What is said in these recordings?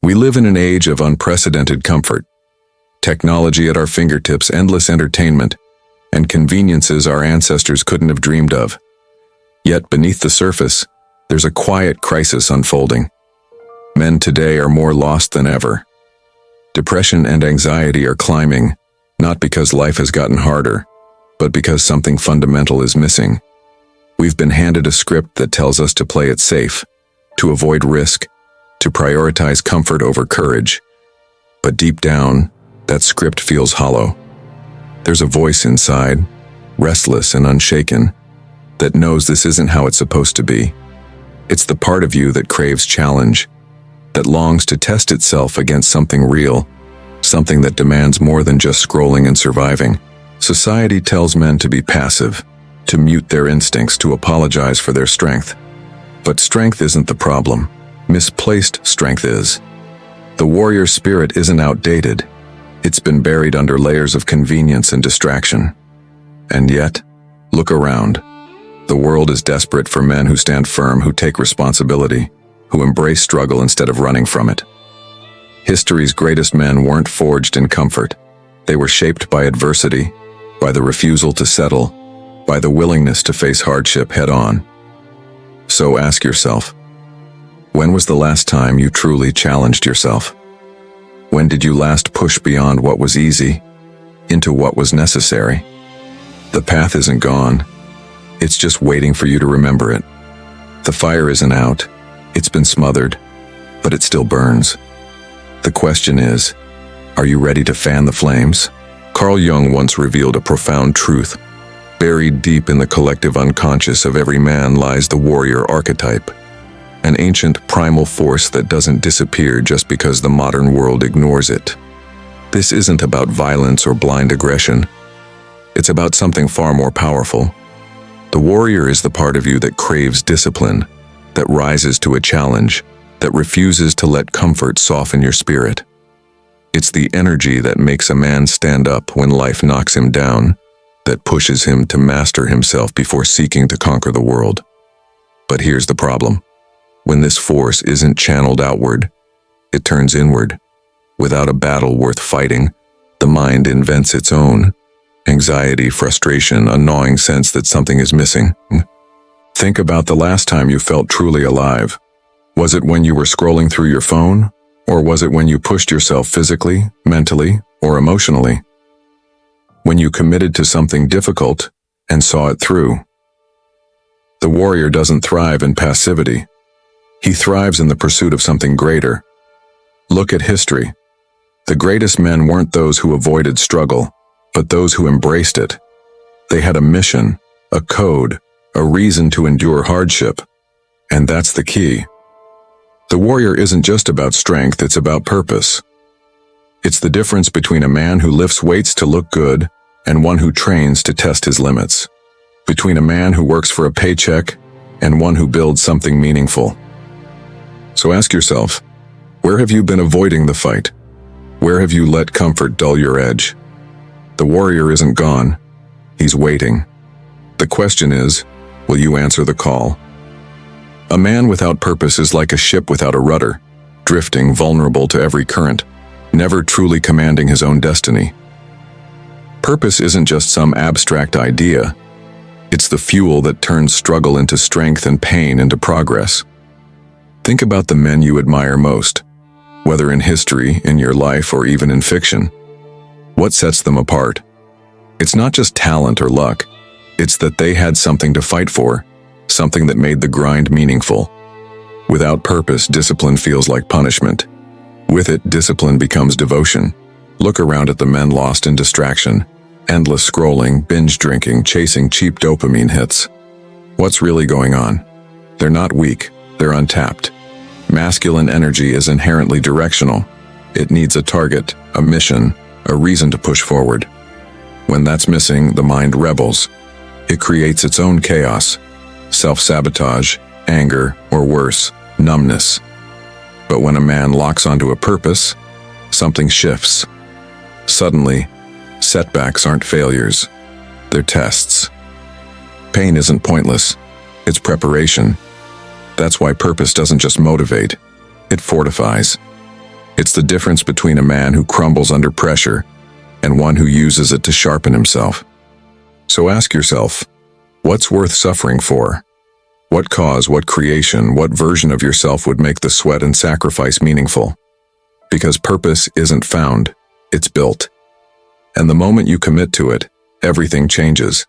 We live in an age of unprecedented comfort. Technology at our fingertips, endless entertainment, and conveniences our ancestors couldn't have dreamed of. Yet beneath the surface, there's a quiet crisis unfolding. Men today are more lost than ever. Depression and anxiety are climbing, not because life has gotten harder, but because something fundamental is missing. We've been handed a script that tells us to play it safe, to avoid risk, to prioritize comfort over courage. But deep down, that script feels hollow. There's a voice inside, restless and unshaken, that knows this isn't how it's supposed to be. It's the part of you that craves challenge, that longs to test itself against something real, something that demands more than just scrolling and surviving. Society tells men to be passive, to mute their instincts, to apologize for their strength. But strength isn't the problem. Misplaced strength is. The warrior spirit isn't outdated. It's been buried under layers of convenience and distraction. And yet, look around. The world is desperate for men who stand firm, who take responsibility, who embrace struggle instead of running from it. History's greatest men weren't forged in comfort. They were shaped by adversity, by the refusal to settle, by the willingness to face hardship head-on. So ask yourself, when was the last time you truly challenged yourself? When did you last push beyond what was easy, into what was necessary? The path isn't gone. It's just waiting for you to remember it. The fire isn't out. It's been smothered, but it still burns. The question is, are you ready to fan the flames? Carl Jung once revealed a profound truth. Buried deep in the collective unconscious of every man lies the warrior archetype, an ancient primal force that doesn't disappear just because the modern world ignores it. This isn't about violence or blind aggression. It's about something far more powerful. The warrior is the part of you that craves discipline, that rises to a challenge, that refuses to let comfort soften your spirit. It's the energy that makes a man stand up when life knocks him down, that pushes him to master himself before seeking to conquer the world. But here's the problem. When this force isn't channeled outward, it turns inward. Without a battle worth fighting, the mind invents its own. Anxiety, frustration, a gnawing sense that something is missing. Think about the last time you felt truly alive. Was it when you were scrolling through your phone? Or was it when you pushed yourself physically, mentally, or emotionally? When you committed to something difficult and saw it through? The warrior doesn't thrive in passivity. He thrives in the pursuit of something greater. Look at history. The greatest men weren't those who avoided struggle, but those who embraced it. They had a mission, a code, a reason to endure hardship. And that's the key. The warrior isn't just about strength, it's about purpose. It's the difference between a man who lifts weights to look good and one who trains to test his limits. Between a man who works for a paycheck and one who builds something meaningful. So ask yourself, where have you been avoiding the fight? Where have you let comfort dull your edge? The warrior isn't gone. He's waiting. The question is, will you answer the call? A man without purpose is like a ship without a rudder, drifting, vulnerable to every current, never truly commanding his own destiny. Purpose isn't just some abstract idea. It's the fuel that turns struggle into strength and pain into progress. Think about the men you admire most, whether in history, in your life, or even in fiction. What sets them apart? It's not just talent or luck. It's that they had something to fight for, something that made the grind meaningful. Without purpose, discipline feels like punishment. With it, discipline becomes devotion. Look around at the men lost in distraction, endless scrolling, binge drinking, chasing cheap dopamine hits. What's really going on? They're not weak, they're untapped. Masculine energy is inherently directional. It needs a target, a mission, a reason to push forward. When that's missing, the mind rebels. It creates its own chaos, self-sabotage, anger, or worse, numbness. But when a man locks onto a purpose, something shifts. Suddenly, setbacks aren't failures, they're tests. Pain isn't pointless, it's preparation. That's why purpose doesn't just motivate, it fortifies. It's the difference between a man who crumbles under pressure and one who uses it to sharpen himself. So ask yourself, what's worth suffering for? What cause, what creation, what version of yourself would make the sweat and sacrifice meaningful? Because purpose isn't found, it's built. And the moment you commit to it, everything changes.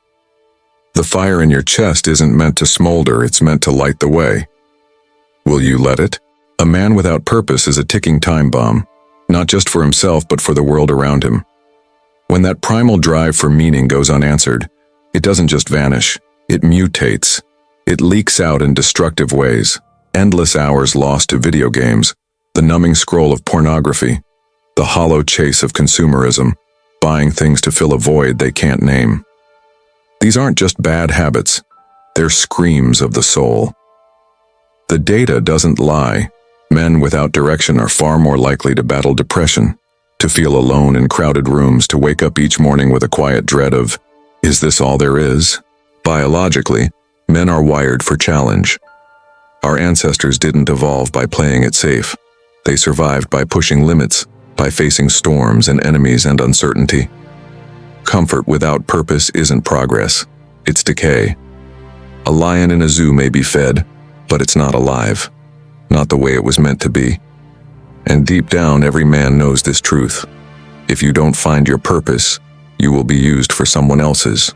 The fire in your chest isn't meant to smolder, it's meant to light the way. Will you let it? A man without purpose is a ticking time bomb, not just for himself but for the world around him. When that primal drive for meaning goes unanswered, it doesn't just vanish, it mutates. It leaks out in destructive ways, endless hours lost to video games, the numbing scroll of pornography, the hollow chase of consumerism, buying things to fill a void they can't name. These aren't just bad habits, they're screams of the soul. The data doesn't lie. Men without direction are far more likely to battle depression, to feel alone in crowded rooms, to wake up each morning with a quiet dread of, is this all there is? Biologically, men are wired for challenge. Our ancestors didn't evolve by playing it safe. They survived by pushing limits, by facing storms and enemies and uncertainty. Comfort without purpose isn't progress, it's decay. A lion in a zoo may be fed, but it's not alive, not the way it was meant to be. And deep down, every man knows this truth. If you don't find your purpose, you will be used for someone else's.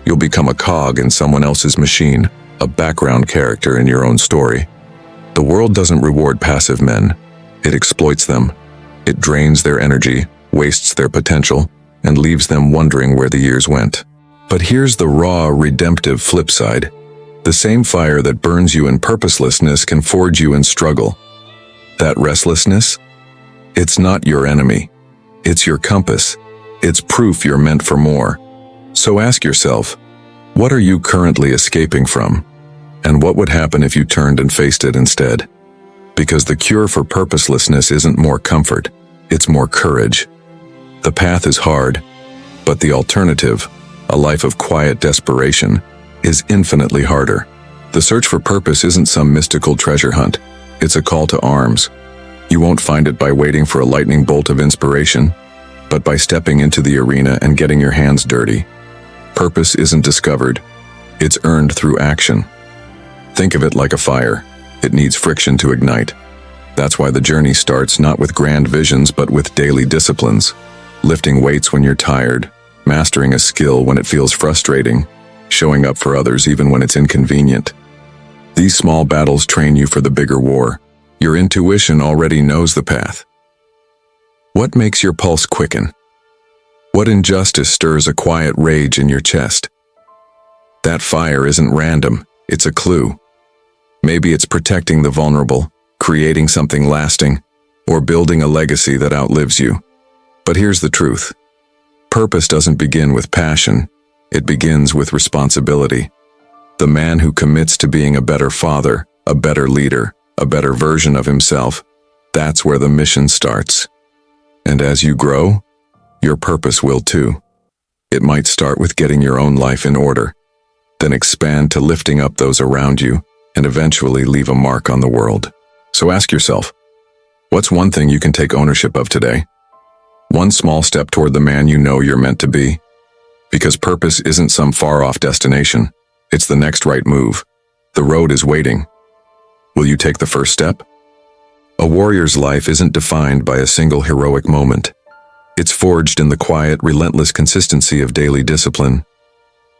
You'll become a cog in someone else's machine, a background character in your own story. The world doesn't reward passive men. It exploits them. It drains their energy, wastes their potential, and leaves them wondering where the years went. But here's the raw, redemptive flip side. The same fire that burns you in purposelessness can forge you in struggle. That restlessness? It's not your enemy. It's your compass. It's proof you're meant for more. So ask yourself, what are you currently escaping from? And what would happen if you turned and faced it instead? Because the cure for purposelessness isn't more comfort, it's more courage. The path is hard, but the alternative, a life of quiet desperation, is infinitely harder. The search for purpose isn't some mystical treasure hunt, it's a call to arms. You won't find it by waiting for a lightning bolt of inspiration, but by stepping into the arena and getting your hands dirty. Purpose isn't discovered, it's earned through action. Think of it like a fire. It needs friction to ignite. That's why the journey starts not with grand visions but with daily disciplines. Lifting weights when you're tired, mastering a skill when it feels frustrating, showing up for others even when it's inconvenient. These small battles train you for the bigger war. Your intuition already knows the path. What makes your pulse quicken? What injustice stirs a quiet rage in your chest? That fire isn't random, it's a clue. Maybe it's protecting the vulnerable, creating something lasting, or building a legacy that outlives you. But here's the truth. Purpose doesn't begin with passion, it begins with responsibility. The man who commits to being a better father, a better leader, a better version of himself, that's where the mission starts. And as you grow, your purpose will too. It might start with getting your own life in order, then expand to lifting up those around you, and eventually leave a mark on the world. So ask yourself, what's one thing you can take ownership of today? One small step toward the man you know you're meant to be. Because purpose isn't some far-off destination, it's the next right move. The road is waiting. Will you take the first step? A warrior's life isn't defined by a single heroic moment. It's forged in the quiet, relentless consistency of daily discipline.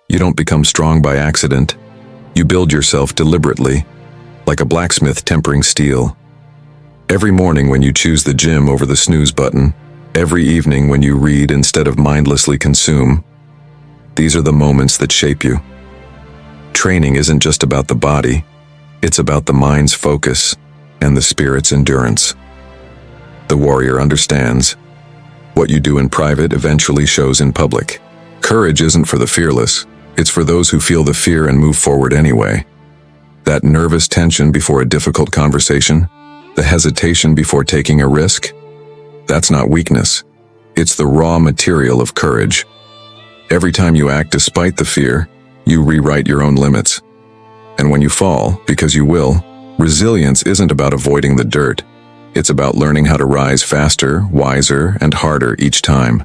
You don't become strong by accident. You build yourself deliberately, like a blacksmith tempering steel. Every morning when you choose the gym over the snooze button, every evening when you read instead of mindlessly consume, these are the moments that shape you. Training isn't just about the body, it's about the mind's focus and the spirit's endurance. The warrior understands. What you do in private eventually shows in public. Courage isn't for the fearless, it's for those who feel the fear and move forward anyway. That nervous tension before a difficult conversation, the hesitation before taking a risk, that's not weakness. It's the raw material of courage. Every time you act despite the fear, you rewrite your own limits. And when you fall, because you will, resilience isn't about avoiding the dirt. It's about learning how to rise faster, wiser, and harder each time.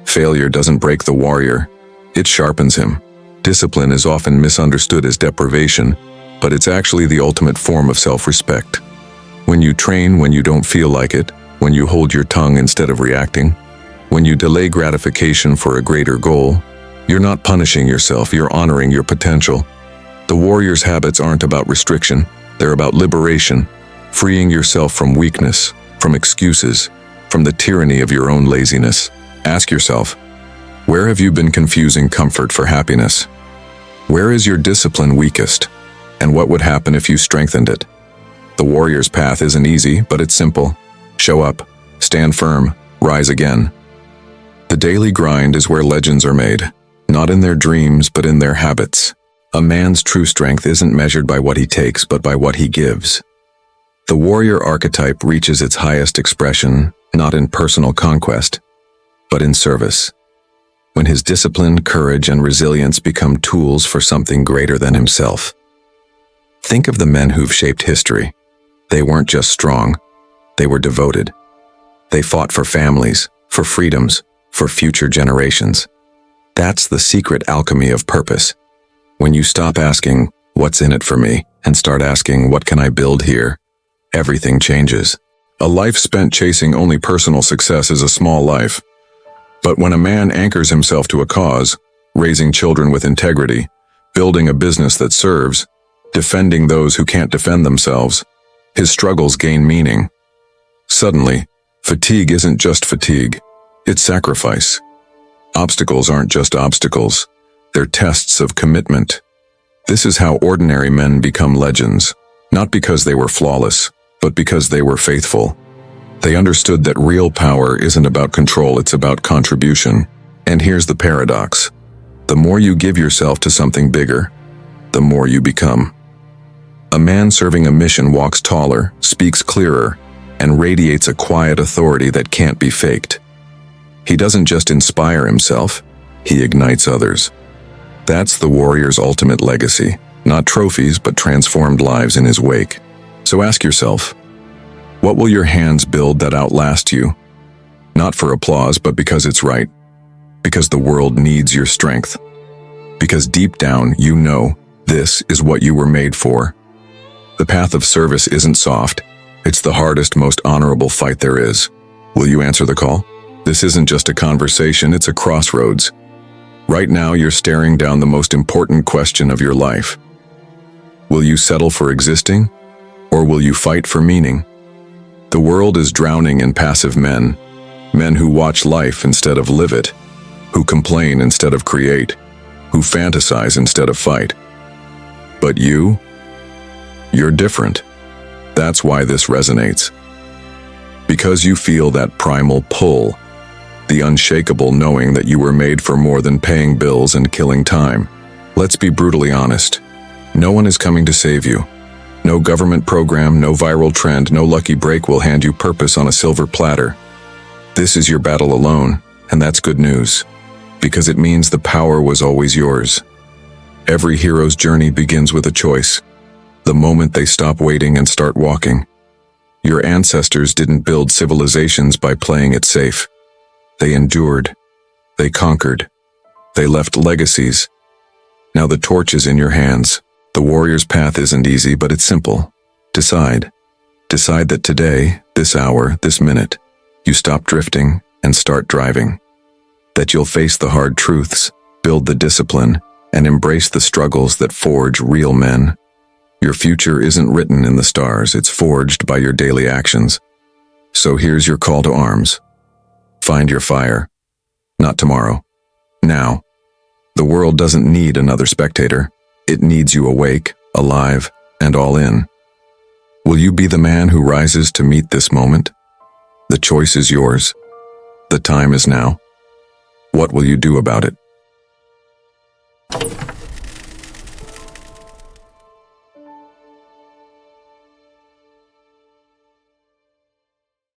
Failure doesn't break the warrior, it sharpens him. Discipline is often misunderstood as deprivation, but it's actually the ultimate form of self-respect. When you train when you don't feel like it, when you hold your tongue instead of reacting, when you delay gratification for a greater goal, you're not punishing yourself, you're honoring your potential. The warrior's habits aren't about restriction, they're about liberation, freeing yourself from weakness, from excuses, from the tyranny of your own laziness. Ask yourself, where have you been confusing comfort for happiness? Where is your discipline weakest? And what would happen if you strengthened it? The warrior's path isn't easy, but it's simple. Show up, stand firm, rise again. The daily grind is where legends are made, not in their dreams, but in their habits. A man's true strength isn't measured by what he takes, but by what he gives. The warrior archetype reaches its highest expression, not in personal conquest, but in service. When his discipline, courage, and resilience become tools for something greater than himself. Think of the men who've shaped history. They weren't just strong, they were devoted. They fought for families, for freedoms, for future generations. That's the secret alchemy of purpose. When you stop asking, what's in it for me, and start asking, what can I build here? Everything changes. A life spent chasing only personal success is a small life. But when a man anchors himself to a cause, raising children with integrity, building a business that serves, defending those who can't defend themselves, his struggles gain meaning. Suddenly, fatigue isn't just fatigue, it's sacrifice. Obstacles aren't just obstacles, they're tests of commitment. This is how ordinary men become legends, not because they were flawless, but because they were faithful. They understood that real power isn't about control, it's about contribution. And here's the paradox. The more you give yourself to something bigger, the more you become. A man serving a mission walks taller, speaks clearer, and radiates a quiet authority that can't be faked. He doesn't just inspire himself, he ignites others. That's the warrior's ultimate legacy, not trophies, but transformed lives in his wake. So ask yourself, what will your hands build that outlast you? Not for applause, but because it's right. Because the world needs your strength. Because deep down, you know this is what you were made for. The path of service isn't soft. It's the hardest, most honorable fight there is. Will you answer the call? This isn't just a conversation, it's a crossroads. Right now, you're staring down the most important question of your life. Will you settle for existing, or will you fight for meaning? The world is drowning in passive men, men who watch life instead of live it, who complain instead of create, who fantasize instead of fight. But you're different. That's why this resonates. Because you feel that primal pull, the unshakable knowing that you were made for more than paying bills and killing time. Let's be brutally honest. No one is coming to save you. No government program, no viral trend, no lucky break will hand you purpose on a silver platter. This is your battle alone, and that's good news, because it means the power was always yours. Every hero's journey begins with a choice. The moment they stop waiting and start walking. Your ancestors didn't build civilizations by playing it safe. They endured. They conquered. They left legacies. Now the torch is in your hands. The warrior's path isn't easy, but it's simple. Decide. Decide that today, this hour, this minute, you stop drifting and start driving. That you'll face the hard truths, build the discipline, and embrace the struggles that forge real men. Your future isn't written in the stars, it's forged by your daily actions. So here's your call to arms. Find your fire. Not tomorrow. Now. The world doesn't need another spectator. It needs you awake, alive, and all in. Will you be the man who rises to meet this moment? The choice is yours. The time is now. What will you do about it?